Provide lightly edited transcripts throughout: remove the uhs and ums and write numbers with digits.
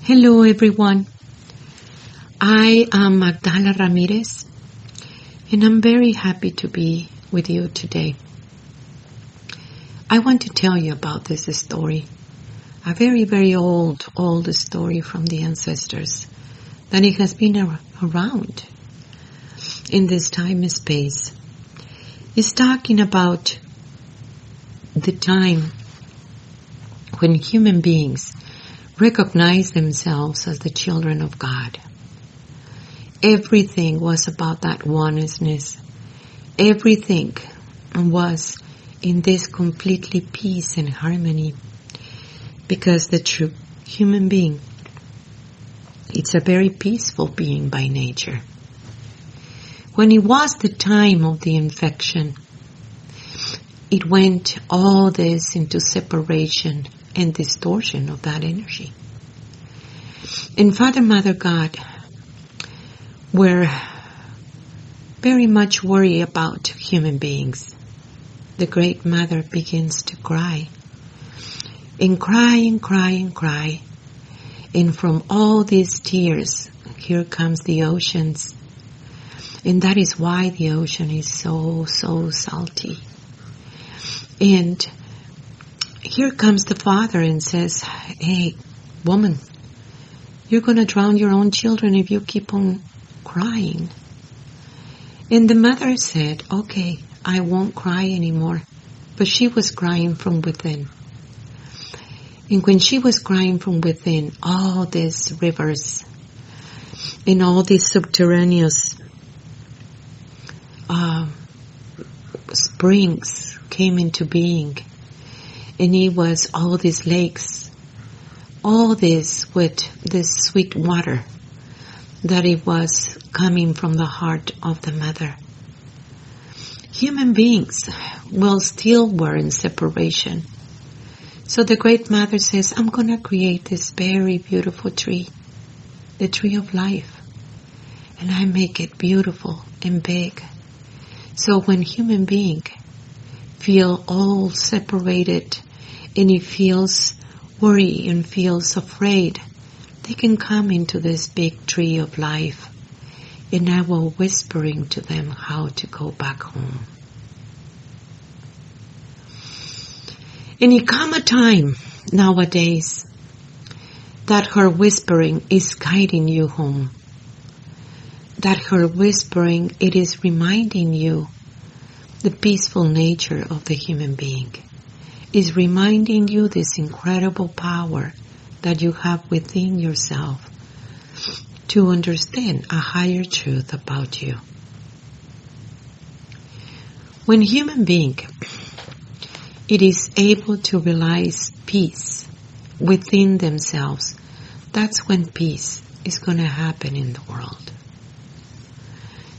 Hello everyone, I am Magdala Ramirez and I'm very happy to be with you today. I want to tell you about this story, a very old story from the ancestors, that it has been around in this time and space. It's talking about the time when human beings recognize themselves as the children of God. Everything was about that oneness. Everything was in this completely peace and harmony, because the true human being, it's a very peaceful being by nature. When it was the time of the infection, it went all this into separation and distortion of that energy. And Father, Mother, God were very much worried about human beings. The Great Mother begins to cry. And cry and cry and cry. And from all these tears, here comes the oceans. And that is why the ocean is so salty. And here comes the Father and says, hey, woman, you're going to drown your own children if you keep on crying. And the mother said, okay, I won't cry anymore. But she was crying from within. And when she was crying from within, all these rivers and all these subterraneous springs came into being. And it was all these lakes, all this with this sweet water, that it was coming from the heart of the mother. Human beings will still were in separation. So the Great Mother says, I'm going to create this very beautiful tree, the tree of life. And I make it beautiful and big. So when human being feel all separated and he feels worried and feels afraid, they can come into this big tree of life, and I will whispering to them how to go back home. And it come a time nowadays that her whispering is guiding you home. That her whispering, it is reminding you the peaceful nature of the human being. Is reminding you this incredible power that you have within yourself to understand a higher truth about you. When human being, it is able to realize peace within themselves, that's when peace is going to happen in the world.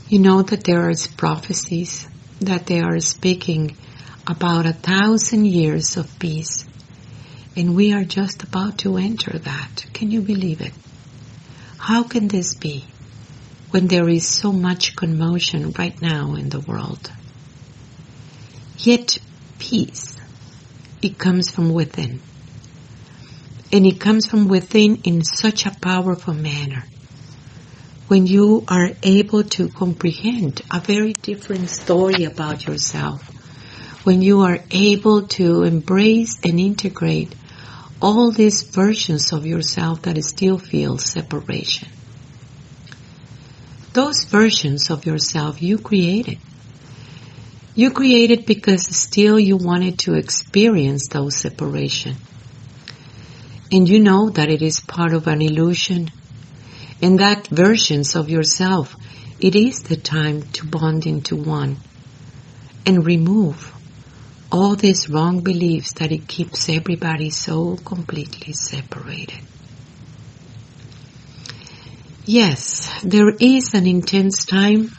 You know that there are prophecies that they are speaking about 1,000 years of peace. And we are just about to enter that. Can you believe it? How can this be when there is so much commotion right now in the world? Yet peace, it comes from within. And it comes from within in such a powerful manner. When you are able to comprehend a very different story about yourself, when you are able to embrace and integrate all these versions of yourself that still feel separation. Those versions of yourself you created. You created because still you wanted to experience those separation. And you know that it is part of an illusion. And that versions of yourself, it is the time to bond into one and remove all these wrong beliefs that it keeps everybody so completely separated. Yes, there is an intense time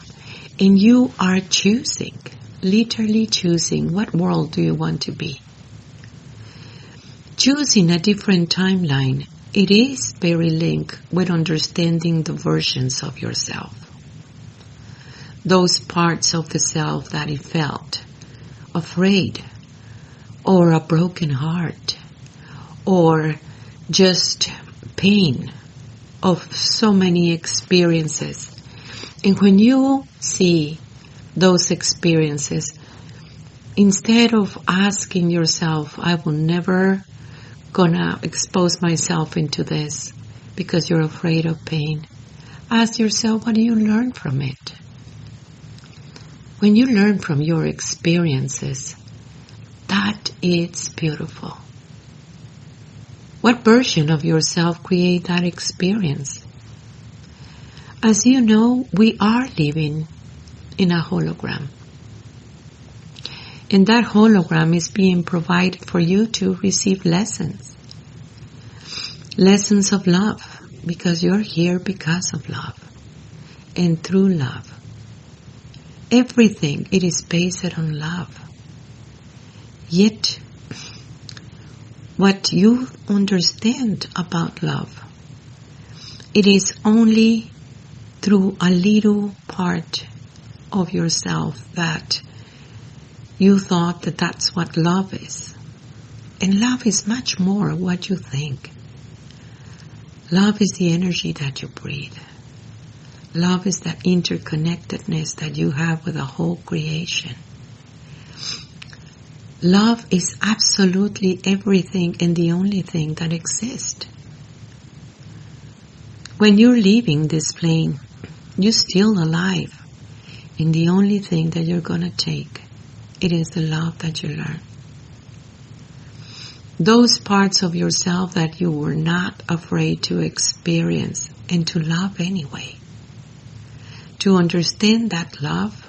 and you are choosing, literally choosing what world do you want to be. Choosing a different timeline, it is very linked with understanding the versions of yourself. Those parts of the self that it felt afraid, or a broken heart, or just pain of so many experiences. And when you see those experiences, instead of asking yourself, I will never gonna expose myself into this because you're afraid of pain, ask yourself, what do you learn from it? When you learn from your experiences, that is beautiful. What version of yourself create that experience? As you know, we are living in a hologram. And that hologram is being provided for you to receive lessons. Lessons of love, because you're here because of love and through love. Everything, it is based on love. Yet, what you understand about love, it is only through a little part of yourself that you thought that that's what love is. And love is much more what you think. Love is the energy that you breathe. Love is that interconnectedness that you have with the whole creation. Love is absolutely everything and the only thing that exists. When you're leaving this plane, you're still alive. And the only thing that you're going to take, it is the love that you learn. Those parts of yourself that you were not afraid to experience and to love anyway. To understand that love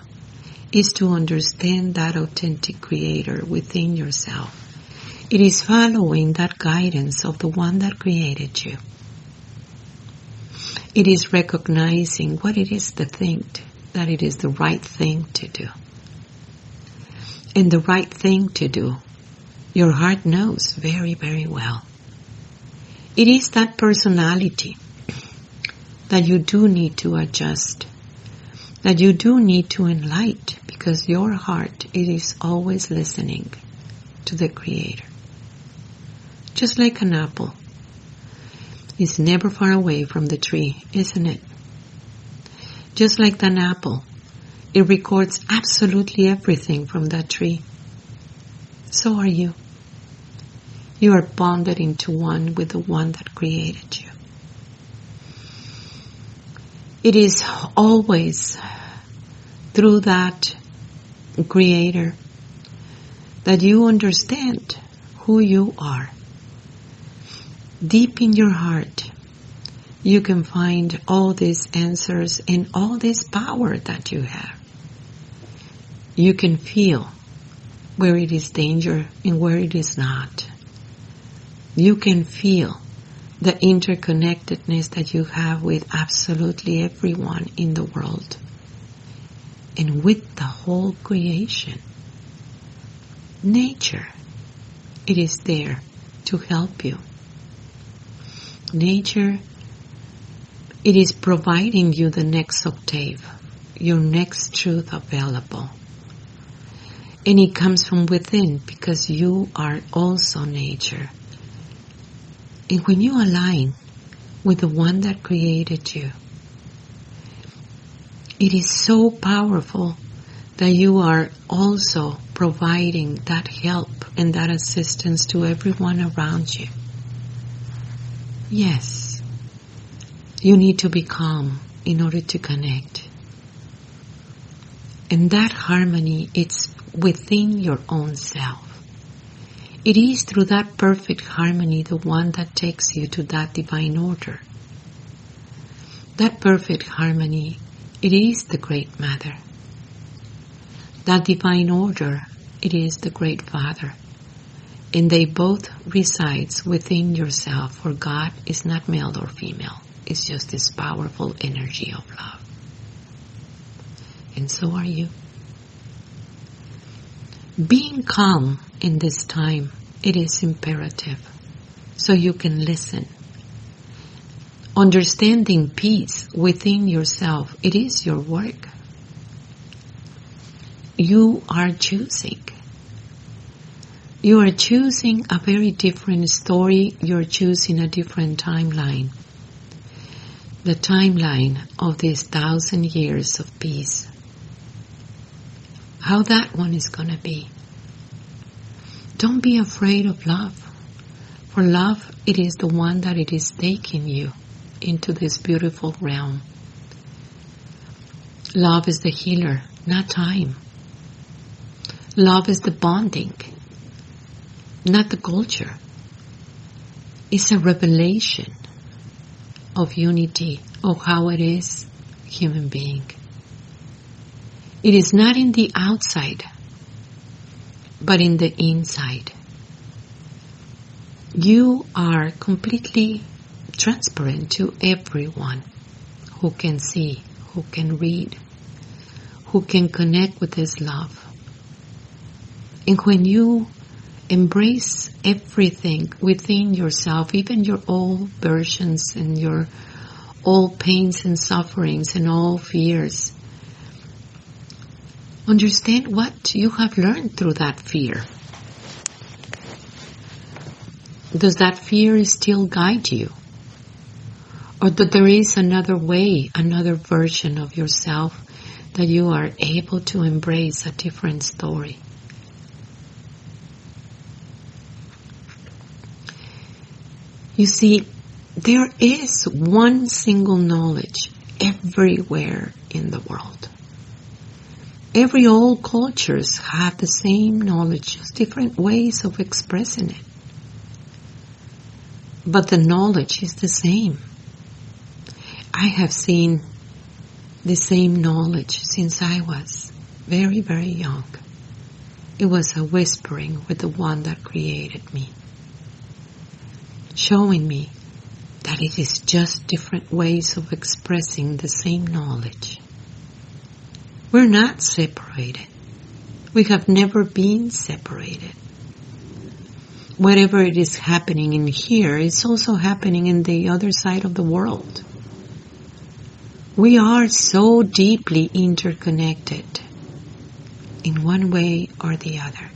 is to understand that authentic creator within yourself. It is following that guidance of the one that created you. It is recognizing what it is that it is the right thing to do. And the right thing to do, your heart knows very, very well. It is that personality that you do need to adjust, that you do need to enlighten, because your heart, it is always listening to the Creator. Just like an apple. It's never far away from the tree, isn't it? Just like an apple, it records absolutely everything from that tree. So are you. You are bonded into one with the one that created you. It is always through that Creator that you understand who you are. Deep in your heart, you can find all these answers and all this power that you have. You can feel where it is danger and where it is not. You can feel the interconnectedness that you have with absolutely everyone in the world and with the whole creation. Nature, it is there to help you. Nature, it is providing you the next octave, your next truth available. And it comes from within because you are also nature. And when you align with the one that created you, it is so powerful that you are also providing that help and that assistance to everyone around you. Yes, you need to be calm in order to connect. And that harmony, it's within your own self. It is through that perfect harmony, the one that takes you to that divine order. That perfect harmony, it is the Great Mother. That divine order, it is the Great Father. And they both resides within yourself, for God is not male or female. It's just this powerful energy of love. And so are you. Being calm in this time, it is imperative, so you can listen. Understanding peace within yourself, it is your work. You are choosing. You are choosing a very different story. You're choosing a different timeline. The timeline of these 1,000 years of peace. How that one is going to be. Don't be afraid of love. For love, it is the one that it is taking you into this beautiful realm. Love is the healer, not time. Love is the bonding, not the culture. It's a revelation of unity, of how it is human being. It is not in the outside, but in the inside. You are completely transparent to everyone who can see, who can read, who can connect with this love. And when you embrace everything within yourself, even your old versions and your old pains and sufferings and all fears, understand what you have learned through that fear. Does that fear still guide you? Or that there is another way, another version of yourself that you are able to embrace a different story? You see, there is one single knowledge everywhere in the world. Every old cultures have the same knowledge, just different ways of expressing it. But the knowledge is the same. I have seen the same knowledge since I was very, very young. It was a whispering with the one that created me, showing me that it is just different ways of expressing the same knowledge. We're not separated. We have never been separated. Whatever it is happening in here is also happening in the other side of the world. We are so deeply interconnected in one way or the other.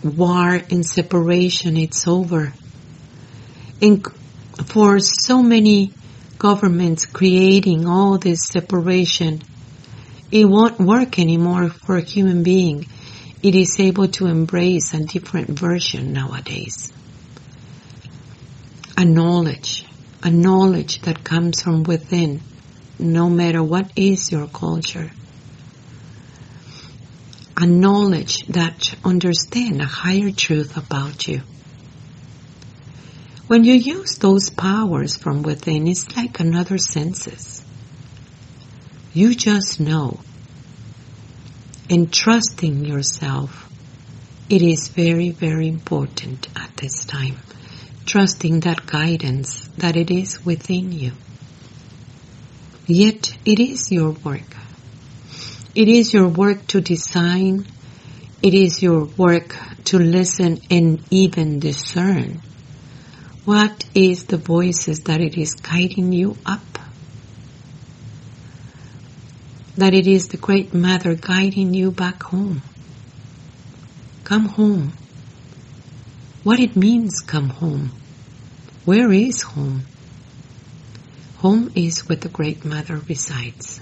War and separation, it's over. And for so many governments creating all this separation, it won't work anymore for a human being. It is able to embrace a different version nowadays. A knowledge that comes from within, no matter what is your culture. A knowledge that understands a higher truth about you. When you use those powers from within, it's like another senses. You just know. And trusting yourself, it is very, very important at this time. Trusting that guidance, that it is within you. Yet, it is your work. It is your work to design. It is your work to listen and even discern. What is the voices that it is guiding you up? That it is the Great Mother guiding you back home. Come home. What it means, come home. Where is home? Home is where the Great Mother resides.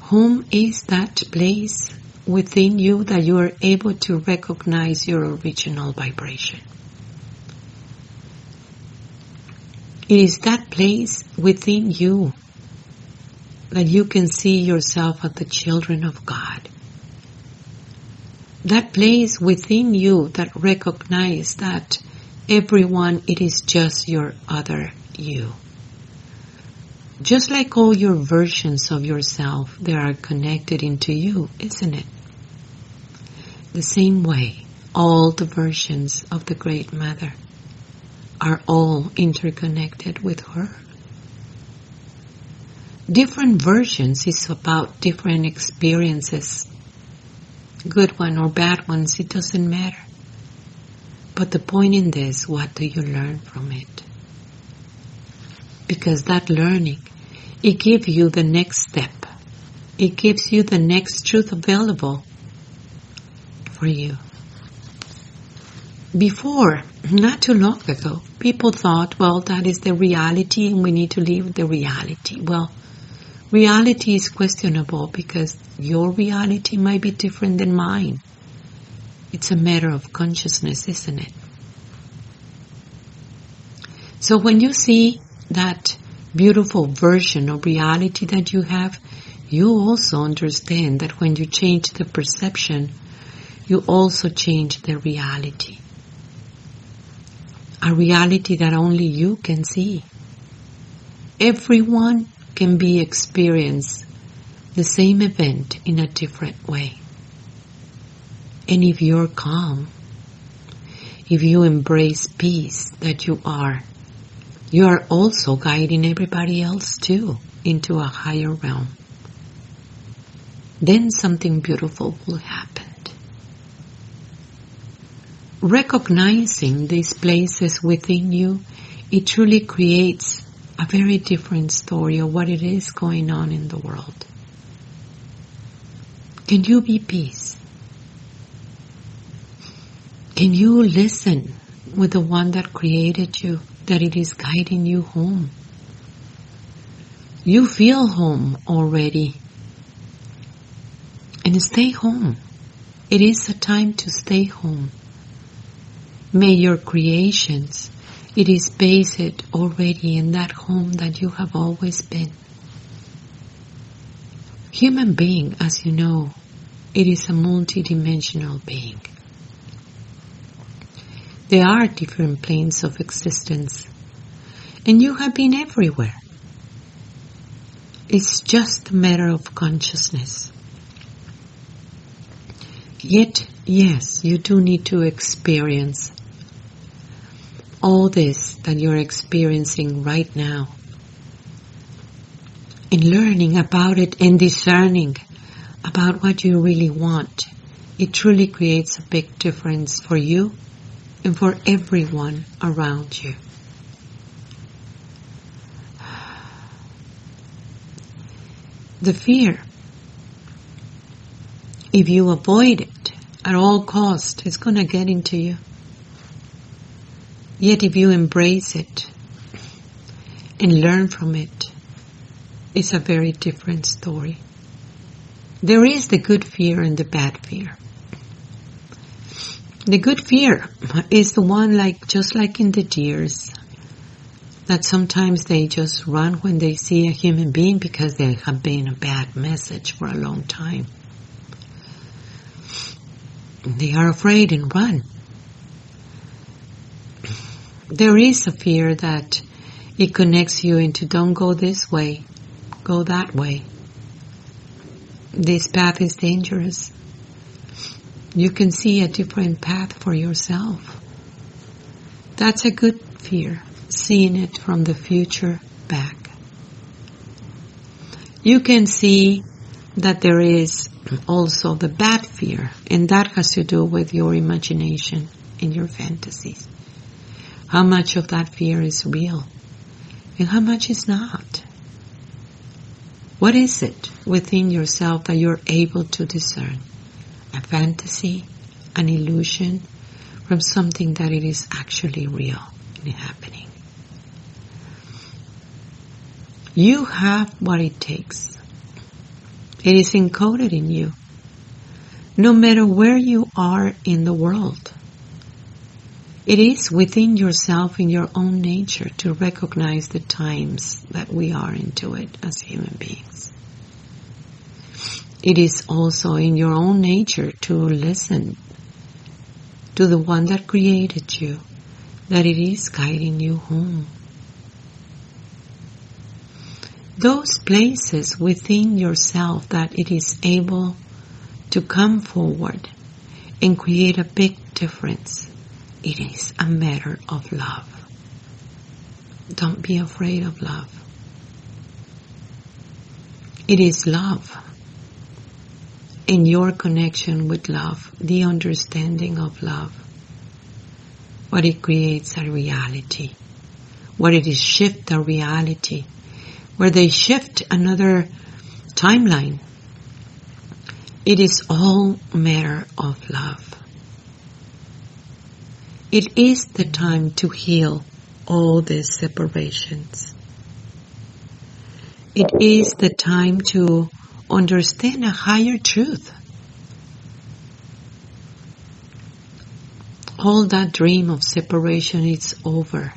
Home is that place within you that you are able to recognize your original vibration. It is that place within you that you can see yourself as the children of God. That place within you that recognize that everyone, it is just your other you. Just like all your versions of yourself, they are connected into you, isn't it? The same way, all the versions of the Great Mother are all interconnected with her. Different versions is about different experiences. Good one or bad ones, it doesn't matter. But the point in this, what do you learn from it? Because that learning, it gives you the next step. It gives you the next truth available. for you. Before, not too long ago, people thought, well, that is the reality and we need to live the reality. Well, reality is questionable because your reality might be different than mine. It's a matter of consciousness, isn't it? So when you see that beautiful version of reality that you have, you also understand that when you change the perception, you also change the reality. A reality that only you can see. Everyone can experience the same event in a different way. And if you're calm, if you embrace peace that you are also guiding everybody else too into a higher realm. Then something beautiful will happen. Recognizing these places within you, it truly creates a very different story of what it is going on in the world. Can you be peace? Can you listen with the one that created you, that it is guiding you home? You feel home already. And stay home. It is a time to stay home. May your creations, it is based already in that home that you have always been. Human being, as you know, it is a multidimensional being. There are different planes of existence, and you have been everywhere. It's just a matter of consciousness. Yet, yes, you do need to experience all this that you're experiencing right now. And learning about it and discerning about what you really want, it truly creates a big difference for you and for everyone around you. The fear, if you avoid it at all costs, it's going to get into you. Yet if you embrace it and learn from it, it's a very different story. There is the good fear and the bad fear. The good fear is the one just like in the deers, that sometimes they just run when they see a human being because there have been a bad message for a long time. They are afraid and run. There is a fear that it connects you into don't go this way, go that way. This path is dangerous. You can see a different path for yourself. That's a good fear, seeing it from the future back. You can see that there is also the bad fear, and that has to do with your imagination and your fantasies. How much of that fear is real and how much is not? What is it within yourself that you're able to discern? A fantasy, an illusion, from something that it is actually real and happening. You have what it takes. It is encoded in you. No matter where you are in the world, it is within yourself, in your own nature, to recognize the times that we are into it as human beings. It is also in your own nature to listen to the one that created you, that it is guiding you home. Those places within yourself that it is able to come forward and create a big difference, it is a matter of love. Don't be afraid of love. It is love. In your connection with love, the understanding of love, what it creates a reality, what it is shift a reality, where they shift another timeline. It is all matter of love. It is the time to heal all these separations. It is the time to understand a higher truth. All that dream of separation is over.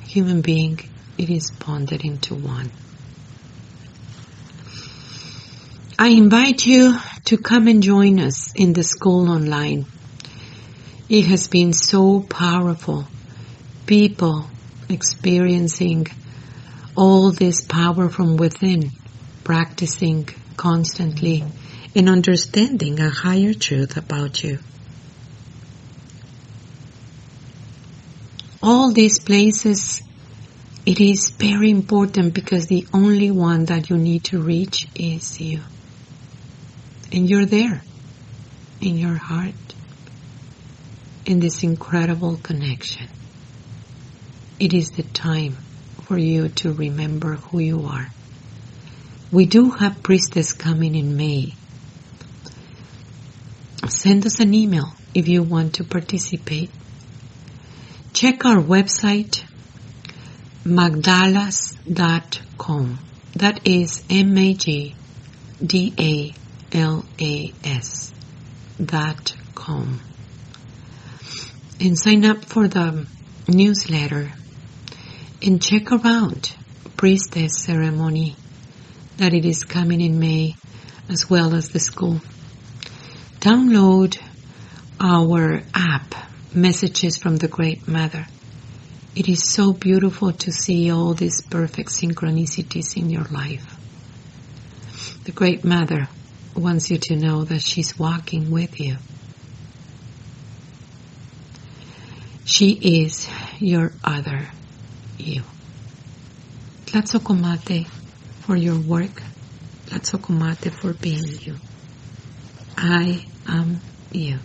Human being, it is bonded into one. I invite you to come and join us in the school online. It has been so powerful. People experiencing all this power from within, practicing constantly and understanding a higher truth about you. All these places, it is very important because the only one that you need to reach is you. And you're there, in your heart, in this incredible connection. It is the time for you to remember who you are. We do have priestess coming in May. Send us an email if you want to participate. Check our website, magdalas.com. That is magdalas.com. And sign up for the newsletter and check around priestess ceremony that it is coming in May, as well as the school. Download our app, Messages from the Great Mother. It is so beautiful to see all these perfect synchronicities in your life. The Great Mother wants you to know that she's walking with you. She is your other you. Tlatzokomate for your work. Tlatzokomate for being you. I am you.